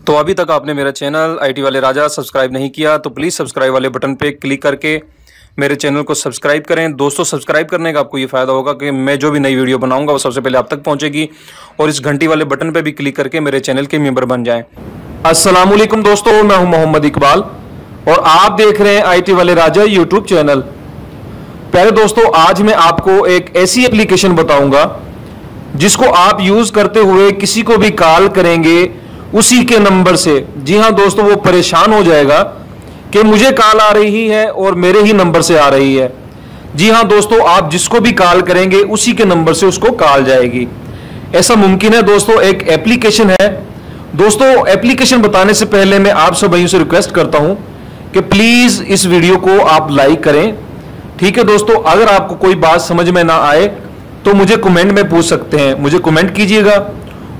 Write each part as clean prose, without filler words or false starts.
तो अभी तक आपने मेरा चैनल आईटी वाले राजा सब्सक्राइब नहीं किया तो प्लीज़ सब्सक्राइब वाले बटन पे क्लिक करके मेरे चैनल को सब्सक्राइब करें। दोस्तों, सब्सक्राइब करने का आपको ये फ़ायदा होगा कि मैं जो भी नई वीडियो बनाऊंगा वो सबसे पहले आप तक पहुंचेगी, और इस घंटी वाले बटन पे भी क्लिक करके मेरे चैनल के मेंबर बन जाएं। अस्सलाम वालेकुम दोस्तों, मैं हूं मोहम्मद इकबाल और आप देख रहे हैं आईटी वाले राजा यूट्यूब चैनल। पहले दोस्तों, आज मैं आपको एक ऐसी एप्लीकेशन बताऊंगा जिसको आप यूज़ करते हुए किसी को भी कॉल करेंगे उसी के नंबर से। जी हाँ दोस्तों, वो परेशान हो जाएगा कि मुझे कॉल आ रही है और मेरे ही नंबर से आ रही है। जी हाँ दोस्तों, आप जिसको भी कॉल करेंगे उसी के नंबर से उसको कॉल जाएगी। ऐसा मुमकिन है दोस्तों, एक एप्लीकेशन है। दोस्तों, एप्लीकेशन बताने से पहले मैं आप सब भाइयों से रिक्वेस्ट करता हूं कि प्लीज इस वीडियो को आप लाइक करें। ठीक है दोस्तों, अगर आपको कोई बात समझ में ना आए तो मुझे कमेंट में पूछ सकते हैं, मुझे कमेंट कीजिएगा।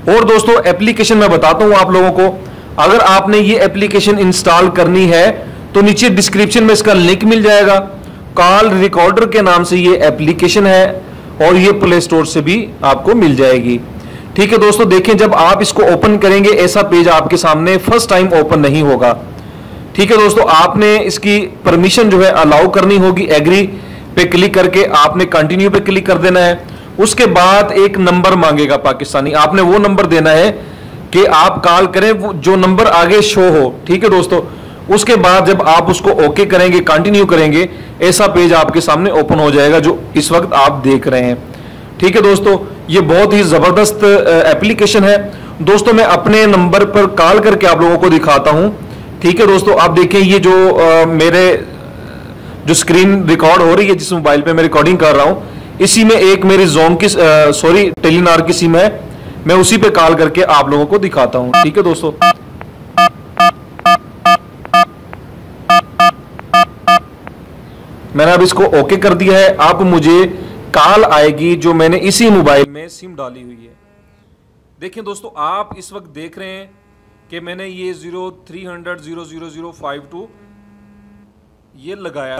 और दोस्तों, एप्लीकेशन मैं बताता हूं आप लोगों को, अगर आपने ये एप्लीकेशन इंस्टॉल करनी है तो नीचे डिस्क्रिप्शन में इसका लिंक मिल जाएगा। कॉल रिकॉर्डर के नाम से ये एप्लीकेशन है और ये प्ले स्टोर से भी आपको मिल जाएगी। ठीक है दोस्तों, देखें जब आप इसको ओपन करेंगे ऐसा पेज आपके सामने फर्स्ट टाइम ओपन नहीं होगा। ठीक है दोस्तों, आपने इसकी परमिशन जो है अलाउ करनी होगी। एग्री पे क्लिक करके आपने कंटिन्यू पे क्लिक कर देना है। उसके बाद एक नंबर मांगेगा पाकिस्तानी, आपने वो नंबर देना है कि आप कॉल करें, वो जो नंबर आगे शो हो। ठीक है दोस्तों, उसके बाद जब आप उसको ओके करेंगे, कंटिन्यू करेंगे, ऐसा पेज आपके सामने ओपन हो जाएगा जो इस वक्त आप देख रहे हैं। ठीक है दोस्तों, ये बहुत ही जबरदस्त एप्लीकेशन है। दोस्तों, मैं अपने नंबर पर कॉल करके आप लोगों को दिखाता हूं। ठीक है दोस्तों, आप देखें ये जो मेरे जो स्क्रीन रिकॉर्ड हो रही है, जिस मोबाइल पे मैं रिकॉर्डिंग कर रहा हूं, इसी में एक मेरी जोम की टेलीनॉर की सिम है। मैं उसी पे कॉल करके आप लोगों को दिखाता हूं। ठीक है दोस्तों, मैंने अब इसको ओके कर दिया है। अब मुझे कॉल आएगी जो मैंने इसी मोबाइल में सिम डाली हुई है। देखिए दोस्तों, आप इस वक्त देख रहे हैं कि मैंने ये 03000052 ये लगाया।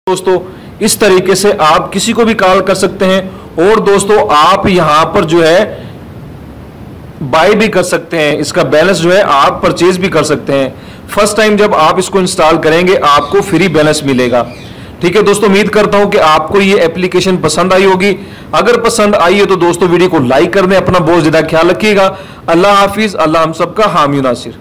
दोस्तों, इस तरीके से आप किसी को भी कॉल कर सकते हैं। और दोस्तों, आप यहां पर जो है बाय भी कर सकते हैं, इसका बैलेंस जो है आप परचेज भी कर सकते हैं। फर्स्ट टाइम जब आप इसको इंस्टॉल करेंगे आपको फ्री बैलेंस मिलेगा। ठीक है दोस्तों, उम्मीद करता हूं कि आपको ये एप्लीकेशन पसंद आई होगी। अगर पसंद आई है तो दोस्तों वीडियो को लाइक कर दें। अपना बहुत ज्यादा ख्याल रखिएगा। अल्लाह हाफिज। अल्लाह हम सबका हामी नासिर।